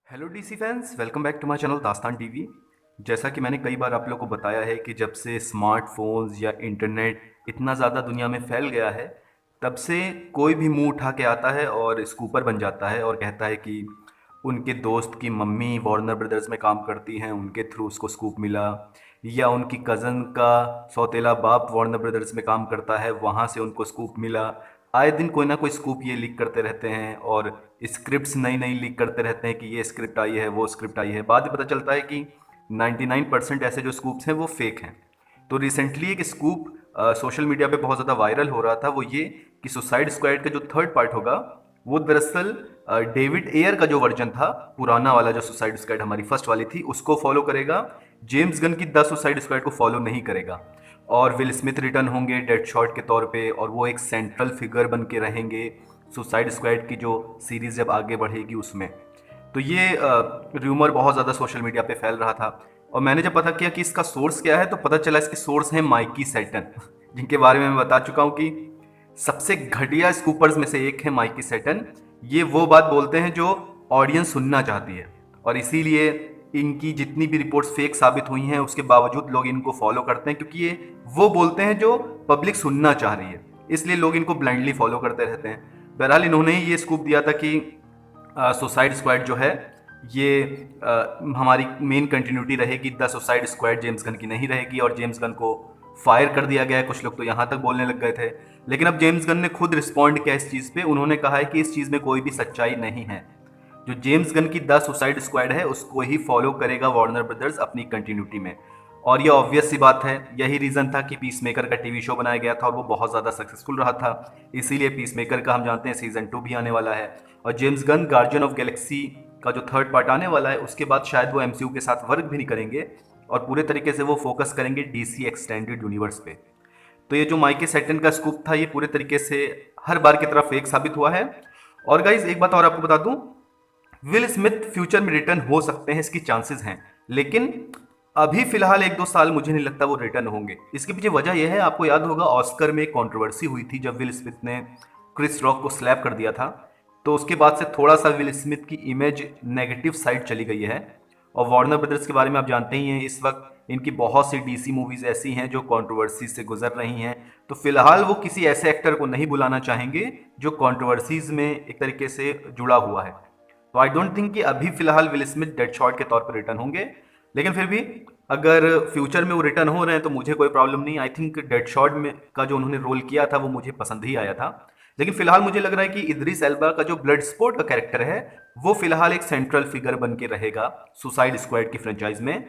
Hello DC fans, welcome back to my channel Dastaan TV. जैसा कि मैंने कई बार आप लोगों को बताया है कि जब से स्मार्टफोन्स या इंटरनेट इतना ज़्यादा दुनिया में फैल गया है, तब से कोई भी मुंह उठा के आता है और स्कूपर बन जाता है और कहता है कि उनके दोस्त की मम्मी वार्नर ब्रदर्स में काम करती हैं, उनके थ्रू उसको स्कूप मिला, या उनकी कज़न का सौतेला बाप वार्नर ब्रदर्स में काम करता है, वहाँ से उनको स्कूप मिला। आए दिन कोई ना कोई स्कूप ये लीक करते रहते हैं और स्क्रिप्ट्स नई नई लीक करते रहते हैं कि ये स्क्रिप्ट आई है, वो स्क्रिप्ट आई है। बाद में पता चलता है कि 99% ऐसे जो स्कूप्स हैं वो फेक हैं। तो रिसेंटली एक स्कूप सोशल मीडिया पे बहुत ज़्यादा वायरल हो रहा था, वो ये कि सुसाइड स्क्वाड का जो थर्ड पार्ट होगा वो दरअसल डेविड एयर का जो वर्जन था, पुराना वाला जो सुसाइड स्क्वाड हमारी फर्स्ट वाली थी, उसको फॉलो करेगा। जेम्स गन की द सुसाइड स्क्वाड को फॉलो नहीं करेगा। और विल स्मिथ रिटर्न होंगे डेड शॉट के तौर पे, और वो एक सेंट्रल फिगर बन के रहेंगे सुसाइड स्क्वाड की जो सीरीज जब आगे बढ़ेगी उसमें। तो ये र्यूमर बहुत ज़्यादा सोशल मीडिया पे फैल रहा था, और मैंने जब पता किया कि इसका सोर्स क्या है तो पता चला इसके सोर्स हैं माइकी सेटन, जिनके बारे में मैं बता चुका हूँ कि सबसे घटिया स्कूपर्स में से एक है माइकी सेटन। ये वो बात बोलते हैं जो ऑडियंस सुनना चाहती है, और इसीलिए इनकी जितनी भी रिपोर्ट्स फेक साबित हुई हैं उसके बावजूद लोग इनको फॉलो करते हैं, क्योंकि ये वो बोलते हैं जो पब्लिक सुनना चाह रही है, इसलिए लोग इनको ब्लाइंडली फॉलो करते रहते हैं। बहरहाल इन्होंने ही ये स्कूप दिया था कि सुसाइड स्क्वाड जो है ये हमारी मेन कंटिन्यूटी रहेगी, the suicide squad James Gunn की नहीं रहेगी, और जेम्स गन को फायर कर दिया गया है। कुछ लोग तो यहाँ तक बोलने लग गए थे, लेकिन अब जेम्स गन ने खुद रिस्पॉन्ड किया इस चीज़ पे। उन्होंने कहा है कि इस चीज़ में कोई भी सच्चाई नहीं है। जो जेम्स गन की द सुसाइड स्क्वाड है उसको ही फॉलो करेगा वार्नर ब्रदर्स अपनी कंटिन्यूटी में। और ये ऑब्वियस सी बात है, यही रीज़न था कि पीस मेकर का टीवी शो बनाया गया था और वो बहुत ज़्यादा सक्सेसफुल रहा था। इसीलिए पीस मेकर का हम जानते हैं सीजन 2 भी आने वाला है, और James Gunn guardian of Galaxy का जो थर्ड पार्ट आने वाला है उसके बाद शायद वो एमसीयू के साथ वर्क भी नहीं करेंगे और पूरे तरीके से वो फोकस करेंगे डीसी एक्सटेंडेड यूनिवर्स पे। तो ये जो माइके सेटन का स्कूप था ये पूरे तरीके से हर बार की तरह फेक साबित हुआ है। और गाइज एक बात और आपको बता दूं, विल स्मिथ फ्यूचर में रिटर्न हो सकते हैं, इसकी चांसेस हैं, लेकिन अभी फिलहाल 1-2 साल मुझे नहीं लगता वो रिटर्न होंगे। इसके पीछे वजह यह है, आपको याद होगा ऑस्कर में एक कंट्रोवर्सी हुई थी जब विल स्मिथ ने क्रिस रॉक को स्लैप कर दिया था। तो उसके बाद से थोड़ा सा विल स्मिथ की इमेज नेगेटिव साइड चली गई है। और वार्नर ब्रदर्स के बारे में आप जानते ही हैं, इस वक्त इनकी बहुत सी डीसी मूवीज ऐसी हैं जो कंट्रोवर्सी से गुजर रही हैं। तो फिलहाल वो किसी ऐसे एक्टर को नहीं बुलाना चाहेंगे जो कंट्रोवर्सीज में एक तरीके से जुड़ा हुआ है। तो आई डोंट थिंक कि अभी फिलहाल विल स्मिथ डेड शॉट के तौर पर रिटर्न होंगे, लेकिन फिर भी अगर फ्यूचर में वो रिटर्न हो रहे हैं तो मुझे कोई प्रॉब्लम नहीं। आई थिंक डेड शॉट में का जो उन्होंने रोल किया था वो मुझे पसंद ही आया था। लेकिन फिलहाल मुझे लग रहा है कि इद्रिस एल्बा का जो ब्लड स्पोर्ट का कैरेक्टर है वो फिलहाल एक सेंट्रल फिगर बन के रहेगा सुसाइड स्क्वाड की फ्रेंचाइज में।